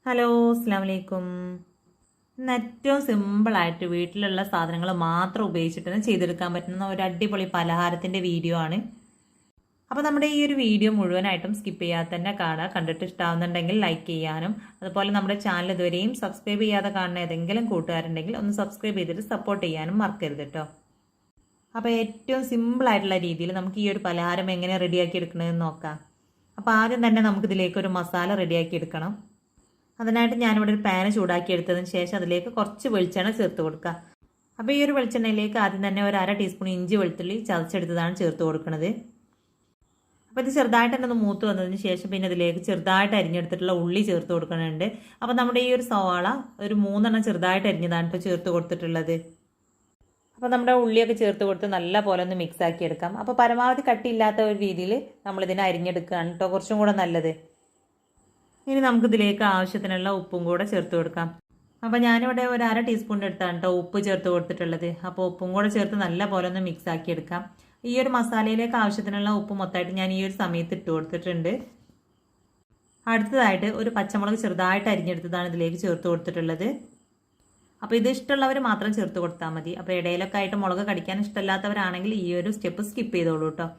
Hello, അസ്സാം വലൈക്കും. ഇന്ന് ഏറ്റവും സിമ്പിളായിട്ട് വീട്ടിലുള്ള സാധനങ്ങൾ മാത്രം ഉപയോഗിച്ചിട്ട് ചെയ്തെടുക്കാൻ പറ്റുന്ന ഒരു അടിപൊളി പലഹാരത്തിൻ്റെ വീഡിയോ ആണ്. അപ്പോൾ നമ്മുടെ ഈ ഒരു വീഡിയോ മുഴുവനായിട്ടും സ്കിപ്പ് ചെയ്യാതെ തന്നെ കാണുക. കണ്ടിട്ട് ഇഷ്ടമാവുന്നുണ്ടെങ്കിൽ ലൈക്ക് ചെയ്യാനും അതുപോലെ നമ്മുടെ ചാനൽ ഇതുവരെയും സബ്സ്ക്രൈബ് ചെയ്യാതെ കാണുന്ന ഏതെങ്കിലും കൂട്ടുകാരുണ്ടെങ്കിൽ ഒന്ന് സബ്സ്ക്രൈബ് ചെയ്തിട്ട് സപ്പോർട്ട് ചെയ്യാനും മറക്കരുത് കേട്ടോ. അപ്പോൾ ഏറ്റവും സിമ്പിളായിട്ടുള്ള രീതിയിൽ നമുക്ക് ഈ ഒരു പലഹാരം എങ്ങനെ റെഡിയാക്കി എടുക്കണമെന്ന് നോക്കാം. അപ്പോൾ ആദ്യം തന്നെ നമുക്കിതിലേക്ക് ഒരു മസാല റെഡിയാക്കി എടുക്കണം. അതിനായിട്ട് ഞാനിവിടെ ഒരു പാന് ചൂടാക്കി എടുത്തതിന് ശേഷം അതിലേക്ക് കുറച്ച് വെളിച്ചെണ്ണ ചേർത്ത് കൊടുക്കുക. അപ്പോൾ ഈ ഒരു വെളിച്ചെണ്ണയിലേക്ക് ആദ്യം തന്നെ ഒരു 1/2 ടീസ്പൂൺ ഇഞ്ചി വെളുത്തുള്ളി ചതച്ചെടുത്തതാണ് ചേർത്ത് കൊടുക്കുന്നത്. അപ്പോൾ ഇത് ചെറുതായിട്ട് തന്നെ ഒന്ന് മൂത്ത് വന്നതിന് ശേഷം പിന്നെ ഇതിലേക്ക് ചെറുതായിട്ട് അരിഞ്ഞെടുത്തിട്ടുള്ള ഉള്ളി ചേർത്ത് കൊടുക്കുന്നുണ്ട്. അപ്പോൾ നമ്മുടെ ഈ ഒരു സവാള ഒരു 3 ചെറുതായിട്ട് അരിഞ്ഞതാണ് ഇപ്പോൾ ചേർത്ത് കൊടുത്തിട്ടുള്ളത്. അപ്പോൾ നമ്മുടെ ഉള്ളിയൊക്കെ ചേർത്ത് കൊടുത്ത് നല്ല പോലെ ഒന്ന് മിക്സ് ആക്കി എടുക്കാം. അപ്പോൾ പരമാവധി കട്ടിയില്ലാത്ത ഒരു രീതിയിൽ നമ്മളിതിനെ അരിഞ്ഞെടുക്കുകയാണ് കേട്ടോ കുറച്ചും കൂടെ നല്ലത്. ഇനി നമുക്കിതിലേക്ക് ആവശ്യത്തിനുള്ള ഉപ്പും കൂടെ ചേർത്ത് കൊടുക്കാം. അപ്പോൾ ഞാനിവിടെ ഒരു 1/2 ടീസ്പൂൺ എടുത്താണ് കേട്ടോ ഉപ്പ് ചേർത്ത് കൊടുത്തിട്ടുള്ളത്. അപ്പോൾ ഉപ്പും കൂടെ ചേർത്ത് നല്ല പോലെ ഒന്ന് മിക്സ് ആക്കി എടുക്കാം. ഈ ഒരു മസാലയിലേക്ക് ആവശ്യത്തിനുള്ള ഉപ്പ് മൊത്തമായിട്ട് ഞാൻ ഈ ഒരു സമയത്ത് ഇട്ട് കൊടുത്തിട്ടുണ്ട്. അടുത്തതായിട്ട് ഒരു പച്ചമുളക് ചെറുതായിട്ട് അരിഞ്ഞെടുത്തതാണ് ഇതിലേക്ക് ചേർത്ത് കൊടുത്തിട്ടുള്ളത്. അപ്പോൾ ഇത് ഇഷ്ടമുള്ളവർ മാത്രം ചേർത്ത് കൊടുത്താൽ മതി. അപ്പോൾ ഇടയിലൊക്കെ ആയിട്ട് മുളക് കടിക്കാൻ ഇഷ്ടമില്ലാത്തവരാണെങ്കിൽ ഈ ഒരു സ്റ്റെപ്പ് സ്കിപ്പ് ചെയ്തോളൂ കേട്ടോ.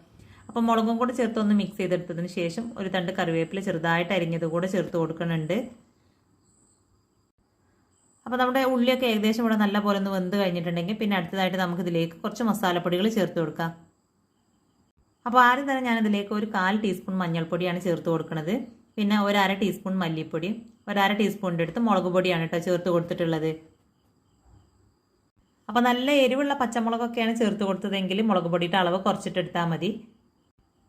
അപ്പോൾ മുളകും കൂടെ ചേർത്ത് ഒന്ന് മിക്സ് ചെയ്തെടുത്തതിന് ശേഷം ഒരു തണ്ട് കറിവേപ്പില ചെറുതായിട്ട് അരിഞ്ഞത് കൂടെ ചേർത്ത് കൊടുക്കുന്നുണ്ട്. അപ്പോൾ നമ്മുടെ ഉള്ളിയൊക്കെ ഏകദേശം ഇവിടെ നല്ല പോലെ ഒന്ന് വെന്ത് കഴിഞ്ഞിട്ടുണ്ടെങ്കിൽ പിന്നെ അടുത്തതായിട്ട് നമുക്കിതിലേക്ക് കുറച്ച് മസാലപ്പൊടികൾ ചേർത്ത് കൊടുക്കാം. അപ്പോൾ ആദ്യം തന്നെ ഞാനിതിലേക്ക് ഒരു 1/4 ടീസ്പൂൺ മഞ്ഞൾപ്പൊടിയാണ് ചേർത്ത് കൊടുക്കുന്നത്. പിന്നെ ഒരു 1/2 ടീസ്പൂൺ മല്ലിപ്പൊടി, ഒരു 1/2 ടീസ്പൂണിൻ്റെ അടുത്ത് മുളക് പൊടിയാണ് കേട്ടോ ചേർത്ത് കൊടുത്തിട്ടുള്ളത്. അപ്പോൾ നല്ല എരിവുള്ള പച്ചമുളകൊക്കെയാണ് ചേർത്ത് കൊടുത്തതെങ്കിൽ മുളക് പൊടിയുടെ അളവ് കുറച്ചിട്ടെടുത്താൽ മതി.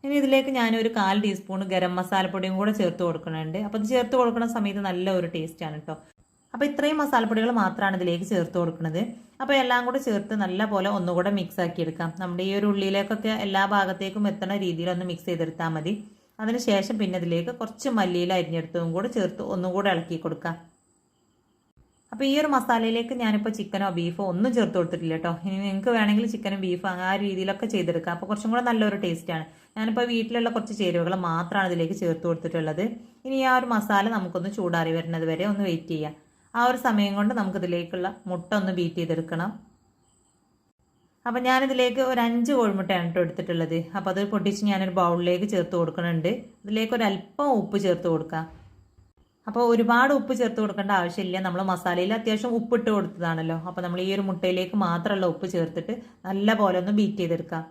ഇനി ഇതിലേക്ക് ഞാനൊരു 1/4 ടീസ്പൂൺ ഗരം മസാലപ്പൊടിയും കൂടെ ചേർത്ത് കൊടുക്കുന്നുണ്ട്. അപ്പോൾ ഇത് ചേർത്ത് കൊടുക്കുന്ന സമയത്ത് നല്ല ഒരു ടേസ്റ്റാണ് കേട്ടോ. അപ്പോൾ ഇത്രയും മസാലപ്പൊടികൾ മാത്രമാണ് ഇതിലേക്ക് ചേർത്ത് കൊടുക്കുന്നത്. അപ്പോൾ എല്ലാം കൂടെ ചേർത്ത് നല്ല പോലെ ഒന്നുകൂടെ മിക്സ് ആക്കി എടുക്കാം. നമ്മുടെ ഈ ഒരു ഉള്ളിയിലേക്കൊക്കെ എല്ലാ ഭാഗത്തേക്കും എത്തുന്ന രീതിയിൽ ഒന്ന് മിക്സ് ചെയ്തെടുത്താൽ മതി. അതിനുശേഷം പിന്നെ ഇതിലേക്ക് കുറച്ച് മല്ലിയില അരിഞ്ഞെടുത്തതും കൂടെ ചേർത്ത് ഒന്നുകൂടെ ഇളക്കി കൊടുക്കാം. അപ്പോൾ ഈ ഒരു മസാലയിലേക്ക് ഞാനിപ്പോൾ ചിക്കനോ ബീഫോ ഒന്നും ചേർത്ത് കൊടുത്തിട്ടില്ല കേട്ടോ. ഇനി നിങ്ങൾക്ക് വേണമെങ്കിൽ ചിക്കനും ബീഫോ ആ രീതിയിലൊക്കെ ചെയ്തെടുക്കാം. അപ്പോൾ കുറച്ചും കൂടെ നല്ലൊരു ടേസ്റ്റാണ്. ഞാനിപ്പോൾ വീട്ടിലുള്ള കുറച്ച് ചേരുവകൾ മാത്രമാണ് ഇതിലേക്ക് ചേർത്ത് കൊടുത്തിട്ടുള്ളത്. ഇനി ആ ഒരു മസാല നമുക്കൊന്ന് ചൂടാറി വരുന്നത് വരെ ഒന്ന് വെയിറ്റ് ചെയ്യാം. ആ ഒരു സമയം കൊണ്ട് നമുക്കിതിലേക്കുള്ള മുട്ട ഒന്ന് ബീറ്റ് ചെയ്തെടുക്കണം. അപ്പോൾ ഞാനിതിലേക്ക് ഒരു 5 കോഴിമുട്ടയാണ് കേട്ടോ എടുത്തിട്ടുള്ളത്. അപ്പോൾ അത് പൊട്ടിച്ച് ഞാനൊരു ബൗളിലേക്ക് ചേർത്ത് കൊടുക്കുന്നുണ്ട്. ഇതിലേക്ക് ഒരു അല്പം ഉപ്പ് ചേർത്ത് കൊടുക്കാം. അപ്പോൾ ഒരുപാട് ഉപ്പ് ചേർത്ത് കൊടുക്കേണ്ട ആവശ്യമില്ല. നമ്മൾ മസാലയിൽ അത്യാവശ്യം ഉപ്പിട്ട് കൊടുത്തതാണല്ലോ. അപ്പോൾ നമ്മൾ ഈ ഒരു മുട്ടയിലേക്ക് മാത്രമുള്ള ഉപ്പ് ചേർത്തിട്ട് നല്ല പോലെ ഒന്ന് ബീറ്റ് ചെയ്തെടുക്കാം.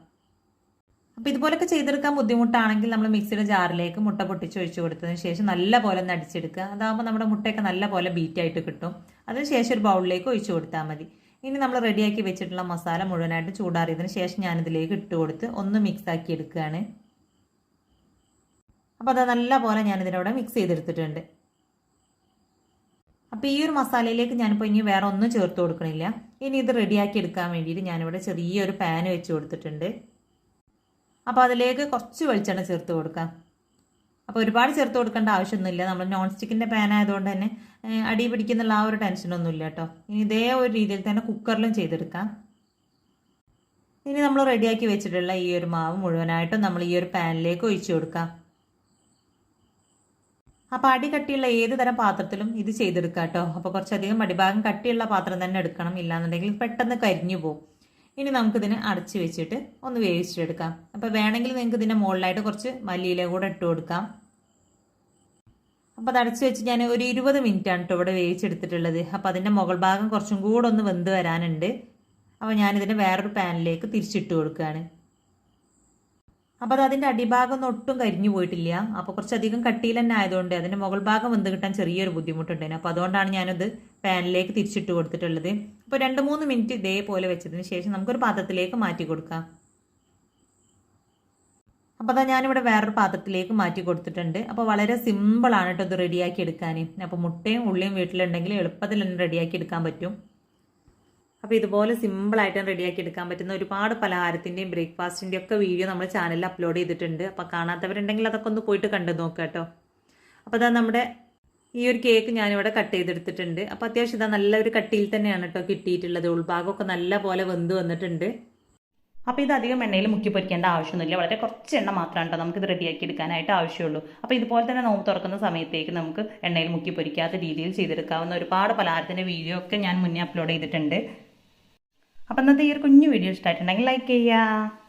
അപ്പോൾ ഇതുപോലൊക്കെ ചെയ്തെടുക്കാൻ ബുദ്ധിമുട്ടാണെങ്കിൽ നമ്മൾ മിക്സിയുടെ ജാറിലേക്ക് മുട്ട പൊട്ടിച്ച് ഒഴിച്ച് കൊടുത്തതിന് ശേഷം നല്ല പോലെ ഒന്ന് അടിച്ചെടുക്കുക. അതാകുമ്പോൾ നമ്മുടെ മുട്ടയൊക്കെ നല്ല പോലെ ബീറ്റായിട്ട് കിട്ടും. അതിനുശേഷം ഒരു ബൗളിലേക്ക് ഒഴിച്ച് കൊടുത്താൽ മതി. ഇനി നമ്മൾ റെഡിയാക്കി വെച്ചിട്ടുള്ള മസാല മുഴുവനായിട്ട് ചൂടാറിയതിന് ശേഷം ഞാനിതിലേക്ക് ഇട്ട് കൊടുത്ത് ഒന്ന് മിക്സ് ആക്കി എടുക്കുകയാണ്. അപ്പോൾ അത് നല്ല പോലെ ഞാനിതിനോടെ മിക്സ് ചെയ്തെടുത്തിട്ടുണ്ട്. അപ്പോൾ ഈ ഒരു മസാലയിലേക്ക് ഞാനിപ്പോൾ ഇനി വേറെ ഒന്നും ചേർത്ത് കൊടുക്കണില്ല. ഇനി ഇത് റെഡിയാക്കി എടുക്കാൻ വേണ്ടിയിട്ട് ഞാനിവിടെ ചെറിയൊരു പാൻ വെച്ച് കൊടുത്തിട്ടുണ്ട്. അപ്പോൾ അതിലേക്ക് കുറച്ച് വെളിച്ചെണ്ണ ചേർത്ത് കൊടുക്കാം. അപ്പോൾ ഒരുപാട് ചേർത്ത് കൊടുക്കേണ്ട ആവശ്യമൊന്നുമില്ല. നമ്മൾ നോൺ സ്റ്റിക്കിൻ്റെ പാൻ ആയതുകൊണ്ട് തന്നെ അടി പിടിക്കുന്നുള്ള ആ ഒരു ടെൻഷനൊന്നുമില്ല കേട്ടോ. ഇനി ഇതേ ഒരു രീതിയിൽ തന്നെ കുക്കറിലും ചെയ്തെടുക്കാം. ഇനി നമ്മൾ റെഡിയാക്കി വെച്ചിട്ടുള്ള ഈ ഒരു മാവ് മുഴുവനായിട്ടും നമ്മൾ ഈ ഒരു പാനിലേക്ക് ഒഴിച്ചു കൊടുക്കാം. അപ്പോൾ അടി കട്ടിയുള്ള ഏത് തരം പാത്രത്തിലും ഇത് ചെയ്തെടുക്കാം കേട്ടോ. അപ്പോൾ കുറച്ചധികം അടിഭാഗം കട്ടിയുള്ള പാത്രം തന്നെ എടുക്കണം, ഇല്ലാന്നുണ്ടെങ്കിൽ പെട്ടെന്ന് കരിഞ്ഞു പോകും. ഇനി നമുക്കിതിനെ അടച്ച് വെച്ചിട്ട് ഒന്ന് വേവിച്ചെടുക്കാം. അപ്പോൾ വേണമെങ്കിൽ നിങ്ങൾക്ക് ഇതിൻ്റെ മുകളിലായിട്ട് കുറച്ച് മല്ലിയില കൂടെ ഇട്ട് കൊടുക്കാം. അപ്പോൾ അത് അടച്ച് വെച്ച് ഞാൻ ഒരു 20 മിനിറ്റാണ് കേട്ടോ ഇവിടെ വേവിച്ചെടുത്തിട്ടുള്ളത്. അപ്പോൾ അതിൻ്റെ മുകൾ ഭാഗം കുറച്ചും കൂടെ ഒന്ന് വെന്ത് വരാനുണ്ട്. അപ്പോൾ ഞാനിതിനെ വേറൊരു പാനിലേക്ക് തിരിച്ചിട്ട് കൊടുക്കുകയാണ്. അപ്പോൾ അത് അതിൻ്റെ അടിഭാഗം ഒന്നും ഒട്ടും കരിഞ്ഞു പോയിട്ടില്ല. അപ്പോൾ കുറച്ചധികം കട്ടിയിൽ തന്നെ ആയതുകൊണ്ട് അതിൻ്റെ മുകൾ ഭാഗം വെന്ത് കിട്ടാൻ ചെറിയൊരു ബുദ്ധിമുട്ടുണ്ടായിരുന്നു. അപ്പോൾ അതുകൊണ്ടാണ് ഞാനത് പാനിലേക്ക് തിരിച്ചിട്ട് കൊടുത്തിട്ടുള്ളത്. അപ്പോൾ 2-3 മിനിറ്റ് ഇതേപോലെ വെച്ചതിന് ശേഷം നമുക്കൊരു പാത്രത്തിലേക്ക് മാറ്റി കൊടുക്കാം. അപ്പോൾ അതാ ഞാനിവിടെ വേറൊരു പാത്രത്തിലേക്ക് മാറ്റി കൊടുത്തിട്ടുണ്ട്. അപ്പോൾ വളരെ സിമ്പിളാണ് കേട്ടോ ഇത് റെഡിയാക്കി എടുക്കാൻ. അപ്പോൾ മുട്ടയും ഉള്ളിയും വീട്ടിലുണ്ടെങ്കിൽ എളുപ്പത്തിൽ തന്നെ റെഡിയാക്കി എടുക്കാൻ പറ്റും. അപ്പോൾ ഇതുപോലെ സിമ്പിളായിട്ട് റെഡിയാക്കി എടുക്കാൻ പറ്റുന്ന ഒരുപാട് പലഹാരത്തിൻ്റെയും ബ്രേക്ക്ഫാസ്റ്റിൻ്റെയും ഒക്കെ വീഡിയോ നമ്മൾ ചാനലിൽ അപ്ലോഡ് ചെയ്തിട്ടുണ്ട്. അപ്പോൾ കാണാത്തവരുണ്ടെങ്കിൽ അതൊക്കെ ഒന്ന് പോയിട്ട് കണ്ടു നോക്കാം കേട്ടോ. അപ്പോൾ അതാ നമ്മുടെ ഈ ഒരു കേക്ക് ഞാനിവിടെ കട്ട് ചെയ്തെടുത്തിട്ടുണ്ട്. അപ്പോൾ അത്യാവശ്യം ഇതാ നല്ലൊരു കട്ടിയിൽ തന്നെയാണ് കേട്ടോ കിട്ടിയിട്ടുള്ളത്. ഉൾഭാഗമൊക്കെ നല്ല പോലെ വെന്ത് വന്നിട്ടുണ്ട്. അപ്പോൾ ഇത് അധികം എണ്ണയിൽ മുക്കി പൊരിക്കേണ്ട ആവശ്യമൊന്നുമില്ല, വളരെ കുറച്ച് എണ്ണ മാത്രമാണ് കേട്ടോ നമുക്കിത് റെഡിയാക്കി എടുക്കാനായിട്ട് ആവശ്യമുള്ളൂ. അപ്പോൾ ഇതുപോലെ തന്നെ നോമ്പ് തുറക്കുന്ന സമയത്തേക്ക് നമുക്ക് എണ്ണയിൽ മുക്കി പൊരിക്കാത്ത രീതിയിൽ ചെയ്തെടുക്കാവുന്ന ഒരുപാട് പലഹാരത്തിൻ്റെ വീഡിയോ ഒക്കെ ഞാൻ മുന്നേ അപ്ലോഡ് ചെയ്തിട്ടുണ്ട്. അപ്പോൾ ഇന്നത്തെ ഈ ഒരു കുഞ്ഞു വീഡിയോ ഇഷ്ടമായിട്ടുണ്ടെങ്കിൽ ലൈക്ക് ചെയ്യുക.